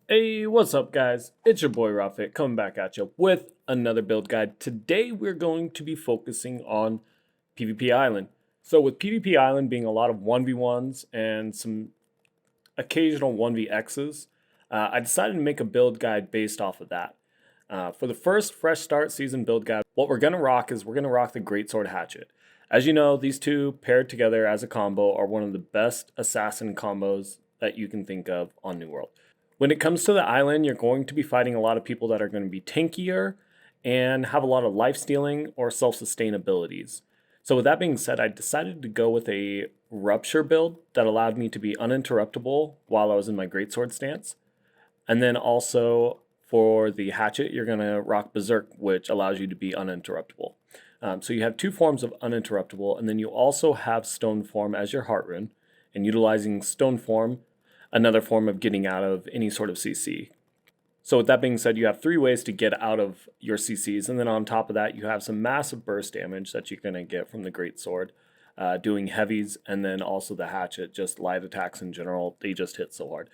Hey, what's up guys? It's your boy Rafit coming back at you with another build guide. Today we're going to be focusing on PvP Island. So with PvP Island being a lot of 1v1s and some occasional 1vx's, I decided to make a build guide based off of that. For the first Fresh Start season build guide, what we're going to rock is we're going to rock the Greatsword Hatchet. As you know, these two paired together as a combo are one of the best assassin combos that you can think of on New World. When it comes to the island, you're going to be fighting a lot of people that are going to be tankier and have a lot of life stealing or self-sustain abilities. So with that being said, I decided to go with a Rupture build that allowed me to be uninterruptible while I was in my Greatsword stance. And then also for the Hatchet, you're going to rock Berserk, which allows you to be uninterruptible. So you have two forms of uninterruptible, and then you also have Stone Form as your Heart Rune. And utilizing Stone Form, another form of getting out of any sort of CC. So with that being said, you have three ways to get out of your CCs, and then on top of that, you have some massive burst damage that you're going to get from the Greatsword, doing heavies, and then also the Hatchet, just light attacks in general. They just hit so hard.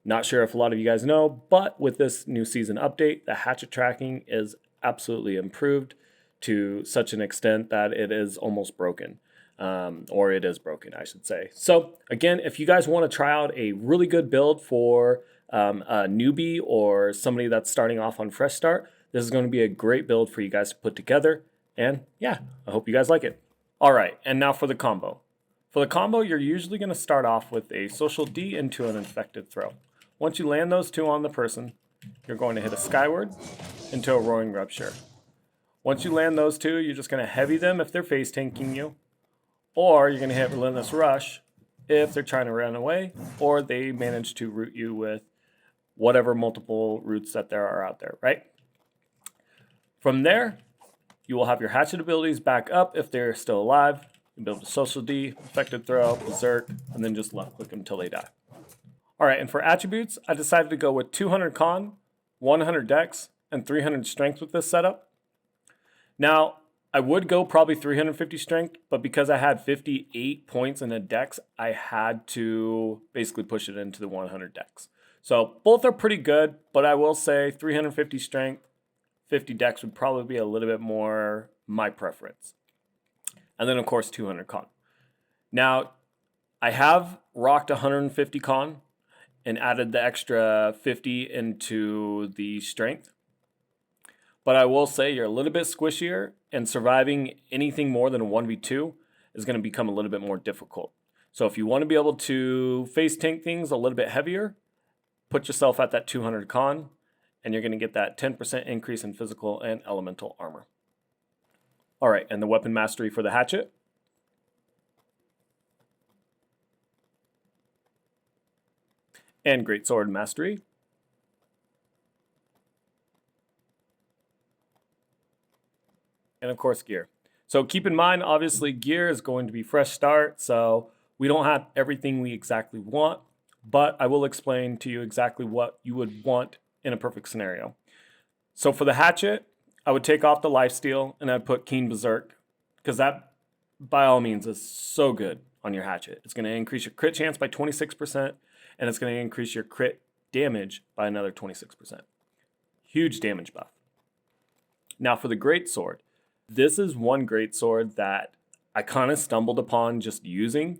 Not sure if a lot of you guys know, but with this new season update, the Hatchet tracking is absolutely improved to such an extent that it is almost broken. Or it is broken, I should say. So again, if you guys want to try out a really good build for a newbie or somebody that's starting off on Fresh Start, this is going to be a great build for you guys to put together. And yeah, I hope you guys like it. All right, and now for the combo. For the combo, you're usually going to start off with a Social D into an Infected Throw. Once you land those two on the person, you're going to hit a Skyward into a Roaring Rupture. Once you land those two, you're just going to heavy them if they're face tanking you, or you're going to hit Relentless Rush if they're trying to run away, or they manage to root you with whatever multiple roots that there are out there, right? From there, you will have your Hatchet abilities back up if they're still alive. You build a Social D, Infected Throw, Berserk, and then just left click them until they die. All right, and for attributes, I decided to go with 200 Con, 100 Dex, and 300 Strength with this setup. Now, I would go probably 350 strength, but because I had 58 points in a dex, I had to basically push it into the 100 dex. So both are pretty good, but I will say 350 strength, 50 dex would probably be a little bit more my preference. And then of course 200 con. Now, I have rocked 150 con and added the extra 50 into the strength. But I will say you're a little bit squishier, and surviving anything more than a 1v2 is going to become a little bit more difficult. So if you want to be able to face tank things a little bit heavier, put yourself at that 200 con, and you're going to get that 10% increase in physical and elemental armor. All right, and the weapon mastery for the Hatchet. And Greatsword mastery. And of course, gear. So keep in mind, obviously, gear is going to be Fresh Start, so we don't have everything we exactly want, but I will explain to you exactly what you would want in a perfect scenario. So for the Hatchet, I would take off the lifesteal and I'd put Keen Berserk, because that, by all means, is so good on your Hatchet. It's going to increase your crit chance by 26%, and it's going to increase your crit damage by another 26%. Huge damage buff. Now for the Greatsword, this is one Greatsword that I kind of stumbled upon just using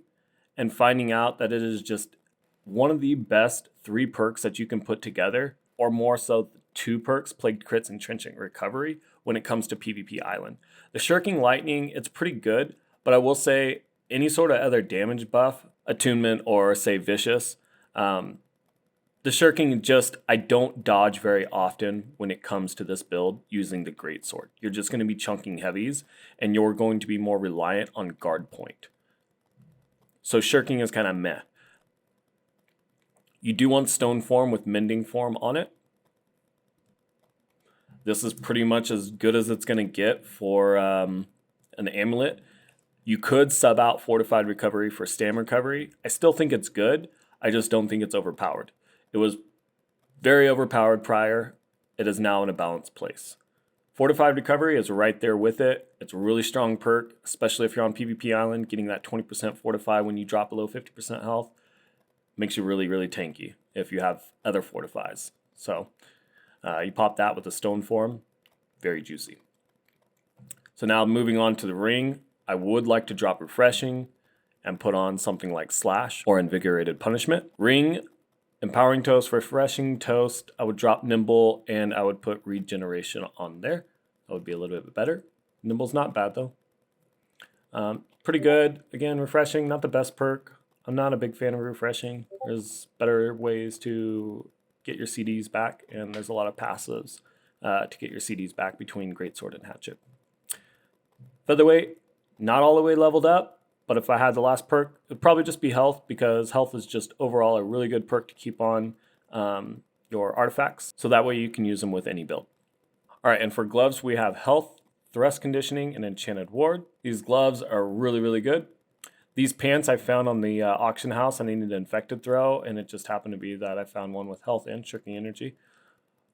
and finding out that it is just one of the best 3 perks that you can put together, or more so 2 perks, Plagued Crits and Trenchant Recovery, when it comes to PvP Island. The Shirking Lightning, it's pretty good, but I will say any sort of other damage buff, Attunement or say Vicious, the Shirking I don't dodge very often when it comes to this build using the Greatsword. You're just going to be chunking heavies, and you're going to be more reliant on guard point. So Shirking is kind of meh. You do want Stone Form with Mending Form on it. This is pretty much as good as it's going to get for an amulet. You could sub out Fortified Recovery for Stam Recovery. I still think it's good. I just don't think it's overpowered. It was very overpowered prior. It is now in a balanced place. Fortified Recovery is right there with it. It's a really strong perk, especially if you're on PvP Island. Getting that 20% Fortify when you drop below 50% health makes you really, really tanky. if you have other fortifies. So you pop that with the stone form, very juicy. So now moving on to the ring, I would like to drop refreshing and put on something like slash or invigorated punishment. Ring, empowering toast, refreshing toast, I would drop nimble and I would put regeneration on there. That would be a little bit better. Nimble's not bad though. Pretty good. Again, refreshing, not the best perk. I'm not a big fan of refreshing. There's better ways to get your CDs back, and there's a lot of passives to get your CDs back between Greatsword and Hatchet. Featherweight, not all the way leveled up, but if I had the last perk, it'd probably just be health, because health is just overall a really good perk to keep on your artifacts, so that way you can use them with any build. All right, and for gloves, we have health, thrust conditioning, and enchanted ward. These gloves are really, really good. These pants I found on the auction house. I needed an infected throw, and it just happened to be that I found one with health and shrinking energy,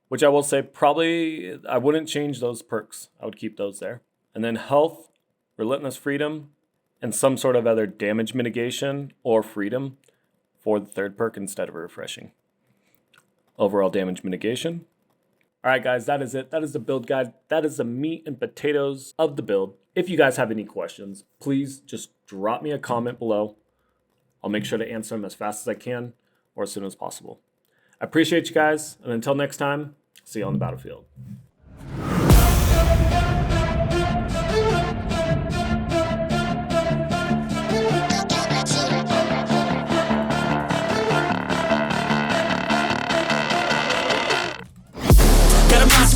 which I will say probably I wouldn't change those perks. I would keep those there. And then health, relentless freedom, and some sort of other damage mitigation or freedom for the third perk instead of refreshing. Overall damage mitigation. All right, guys, that is it. That is the build guide. That is the meat and potatoes of the build. If you guys have any questions, please just drop me a comment below. I'll make sure to answer them as fast as I can or as soon as possible. I appreciate you guys, and until next time, see you on the battlefield.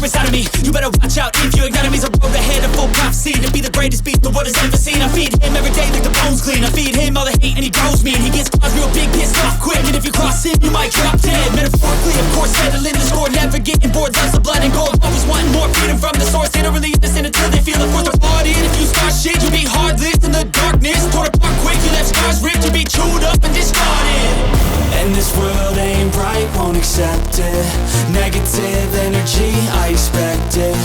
Inside of me, you better watch out if your enemy's a road ahead of full prophecy to be the greatest beast the world has ever seen. I feed him every day like the bones clean. I feed him all the hate and he goes mean. He gets caught real big, pissed off quick, and if you cross him, you might drop dead. Metaphorically, of course, settling the score, never getting bored. Loves the blood and gold, always wanting more freedom from the source. They don't really understand until they feel it for the party. And if you start shit, you'll be heartless in the darkness. Torn apart quick, you left scars ripped, you'll be chewed up and discarded. And this world ain't right, won't accept it. Negative energy, I expect it.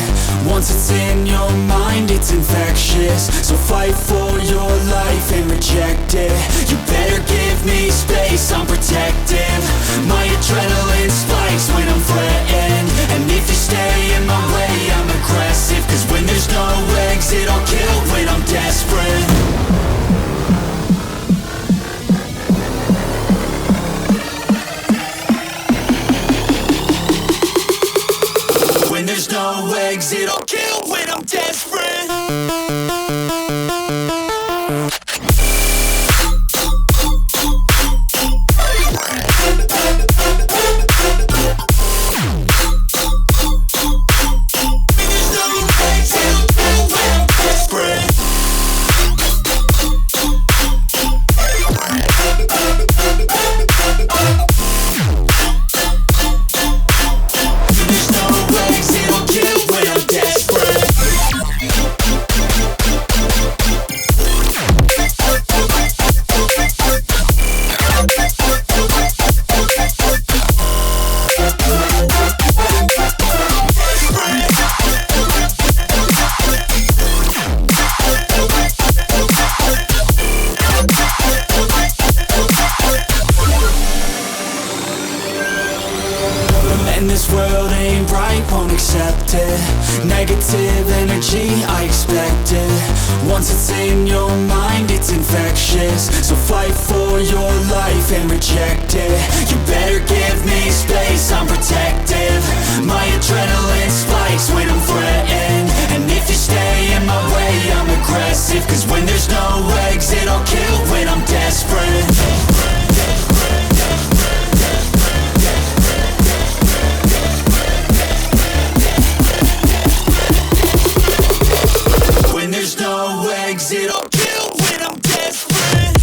Once it's in your mind, it's infectious. So fight for your life and reject it. You better give me space, I'm protective. My adrenaline spikes when I'm threatened. And if you stay in my way, I'm aggressive. Cause when there's no exit, I'll kill when I'm desperate. There's no exit, I'll kill when I'm desperate. This world ain't right, won't accept it. Negative energy, I expect it. Once it's in your mind, it's infectious. So fight for your life and reject it. You better give me space, I'm protective. My adrenaline spikes when I'm threatened. And if you stay in my way, I'm aggressive. Cause when there's no exit, I'll kill when I'm desperate. There's no exit, I'll kill when I'm desperate.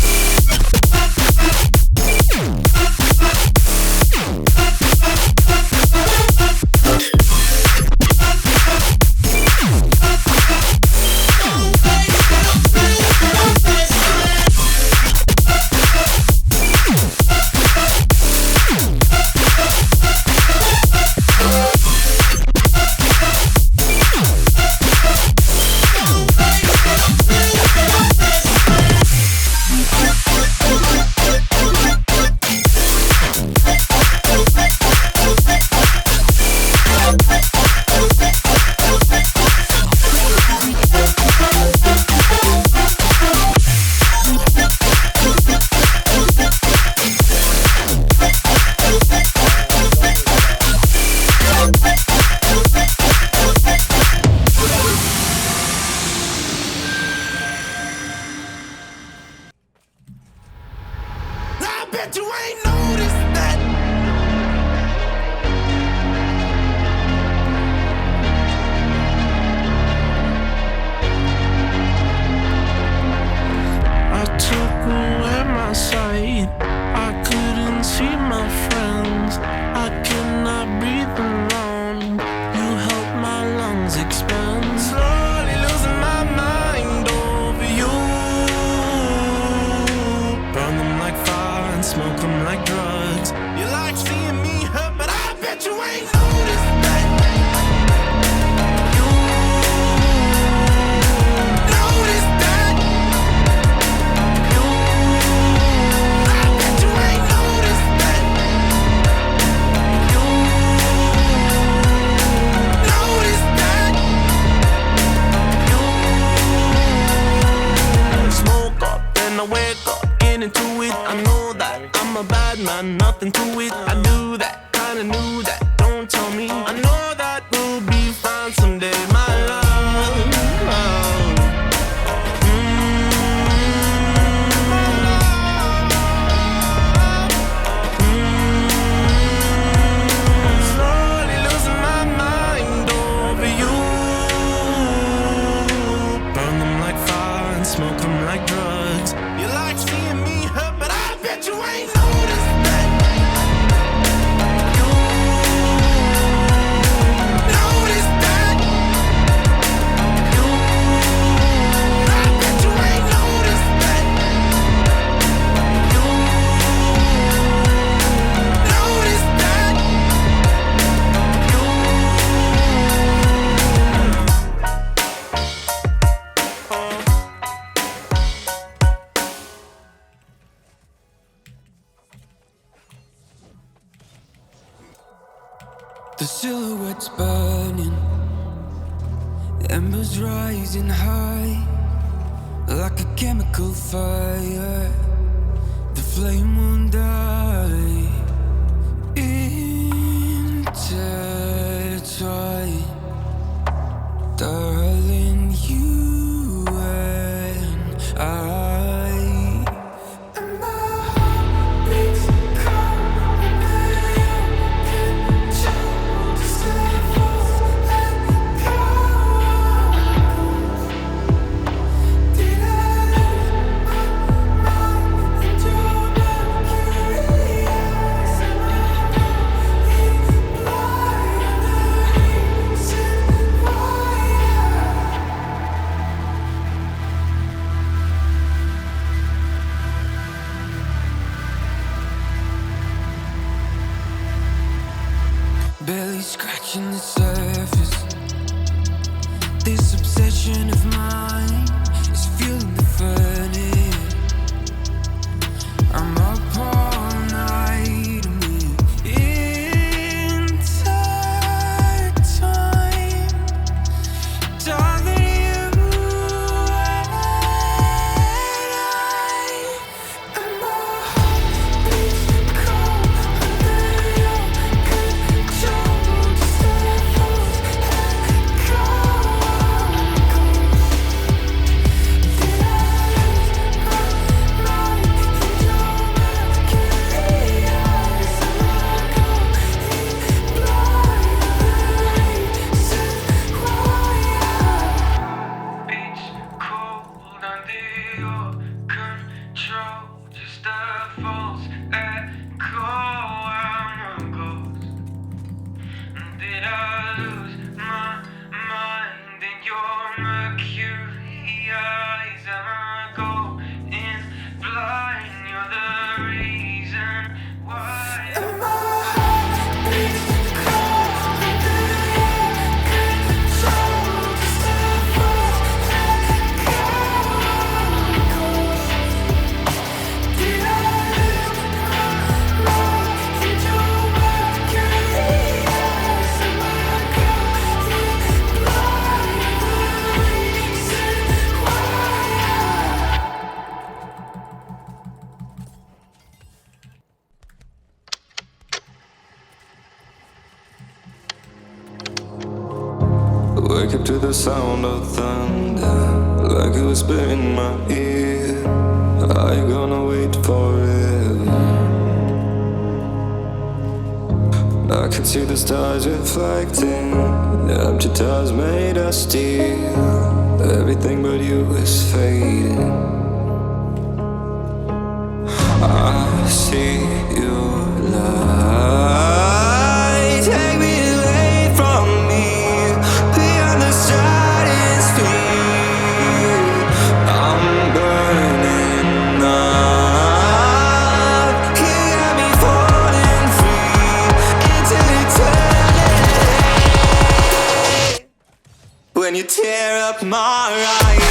The silhouettes burning, embers rising high, like a chemical fire. The flame won't die. Intertwine, darling, you and I. And my heart beats cold under your control. Just let go. Did I lose my mind and your mercury eyes? Am I going blind? Reason why barely scratching the surface. This obsession of mine is fueling the furnace. I'm up all night and we're intertwined. Darling, you and I. And my heart beats cold under your control. Just let go. Did I lose my mind in your mercury eyes? Am I going blind? Reason why beats cold under your control. Just a false echo. I'm a ghost. Did I lose my mind in your mercury eyes? Am I going blind? You're the reason why. And my heart beats cold under your control. Just a false echo. Did I lose my mind in your mercury eyes? Am I going blind? Reason why. Wake up to the sound of thunder, like a whisper in my ear. Are you gonna wait forever? I can see the stars reflecting, the empty tires made of steel. Everything but you is fading. I see your light, take me away from me, beyond the stratosphere. I'm burning up, you got me falling free into eternity. When you tear up my horizon.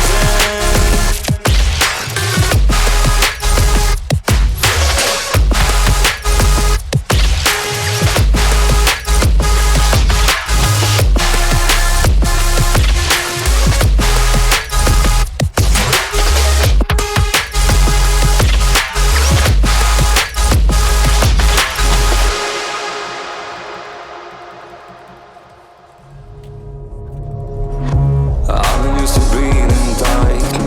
I've been used to breathing tight.